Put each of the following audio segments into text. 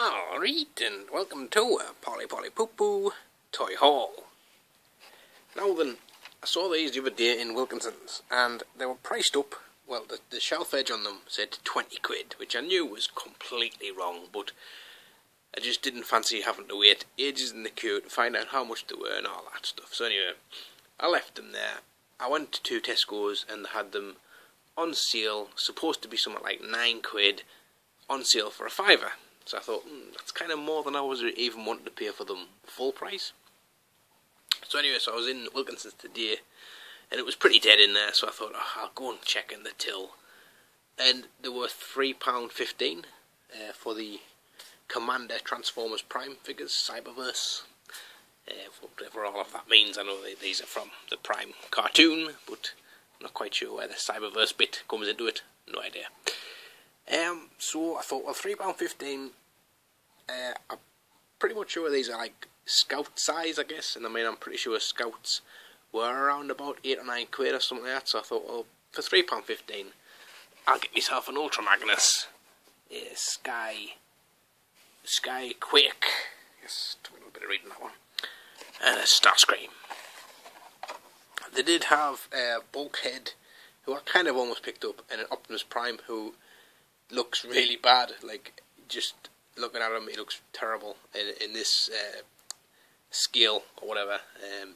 Alright, and welcome to Polly Polly Poo Poo Toy Haul. Now then, I saw these the other day in Wilkinson's, and they were priced up. Well, the shelf edge on them said 20 quid, which I knew was completely wrong, but I just didn't fancy having to wait ages in the queue to find out how much they were and all that stuff. So anyway, I left them there. I went to Tesco's and they had them on sale, supposed to be something like 9 quid, on sale for a fiver. So I thought, that's kind of more than I was even wanting to pay for them full price. So anyway, so I was in Wilkinson's today, and it was pretty dead in there, so I thought, I'll go and check in the till. And they were £3.15 for the Commander Transformers Prime figures, Cyberverse. Whatever all of that means. I know these are from the Prime cartoon, but I'm not quite sure where the Cyberverse bit comes into it. No idea. So I thought, well, £3.15, I'm pretty much sure these are like Scout size, I guess, and I mean, I'm pretty sure Scouts were around about 8 or 9 quid or something like that, so I thought, well, for £3.15, I'll get myself an Ultra Magnus, Sky Quake, yes, took a little bit of reading that one, and a Starscream. They did have Bulkhead, who I kind of almost picked up, and an Optimus Prime, who looks really bad. Like, just looking at him, he looks terrible in this scale or whatever.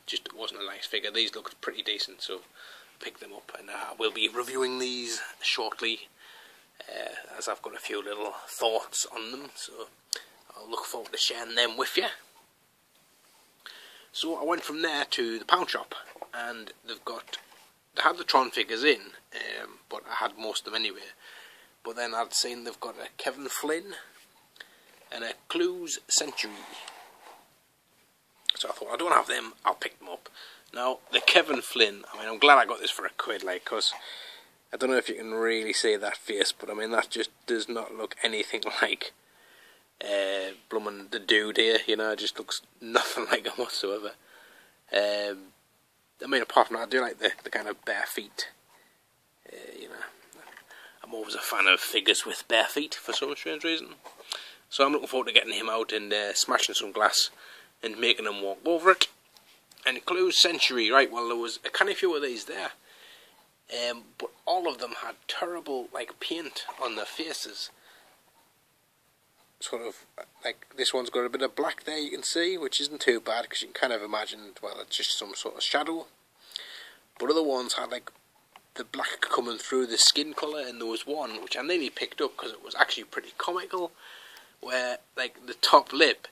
Just wasn't a nice figure. These looked pretty decent, so I picked them up, and I will be reviewing these shortly, as I've got a few little thoughts on them, so I'll look forward to sharing them with you. So I went from there to the Pound Shop, and they had the Tron figures in, but I had most of them anyway. But then I'd seen they've got a Kevin Flynn and a Clues Century. So I thought, I don't have them, I'll pick them up. Now, the Kevin Flynn, I mean, I'm glad I got this for a quid, like, because I don't know if you can really see that face, but I mean, that just does not look anything like blummin' the dude here, you know, it just looks nothing like him whatsoever. I mean, apart from that, I do like the kind of bare feet, you know. I'm always a fan of figures with bare feet for some strange reason. So I'm looking forward to getting him out and smashing some glass and making him walk over it. And Clues Century, right, well, there was a kind of few of these there. But all of them had terrible, like, paint on their faces. Sort of, like, this one's got a bit of black there, you can see, which isn't too bad, because you can kind of imagine, well, it's just some sort of shadow. But other ones had, like, the black coming through the skin colour, and there was one which I nearly picked up because it was actually pretty comical, where, like, the top lip,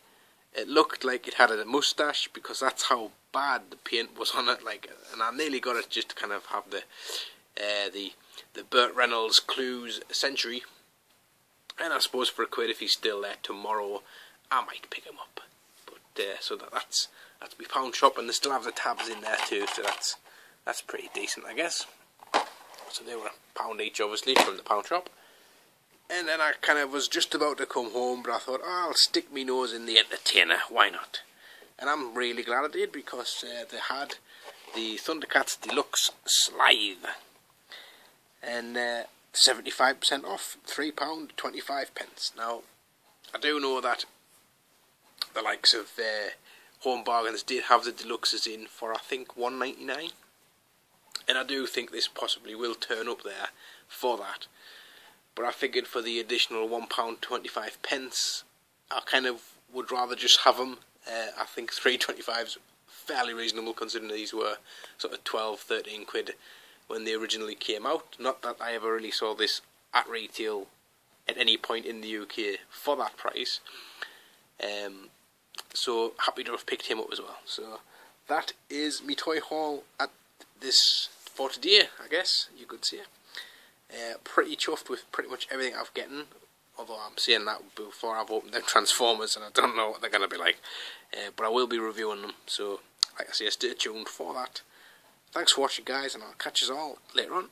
it looked like it had a moustache, because that's how bad the paint was on it, like, and I nearly got it just to kind of have the Burt Reynolds Clues Century, and I suppose for a quid, if he's still there tomorrow, I might pick him up. But so that's my Pound Shop, and they still have the tabs in there too, so that's pretty decent, I guess. So they were £1 each, obviously, from the Pound Shop. And then I kind of was just about to come home, but I thought, I'll stick my nose in the Entertainer, why not? And I'm really glad I did, because they had the Thundercats Deluxe Slithe. And 75% off, £3.25. Now, I do know that the likes of Home Bargains did have the Deluxes in for, I think, £1.99. And I do think this possibly will turn up there for that. But I figured for the additional £1.25, I kind of would rather just have them. I think £3.25 is fairly reasonable, considering these were sort of 12, 13 quid when they originally came out. Not that I ever really saw this at retail at any point in the UK for that price. So happy to have picked him up as well. So that is me toy haul at this for today, I guess you could say. Pretty chuffed with pretty much everything I've gotten, although I'm saying that before I've opened them Transformers and I don't know what they're going to be like, but I will be reviewing them, so like I say, stay tuned for that. Thanks for watching, guys, and I'll catch you all later on.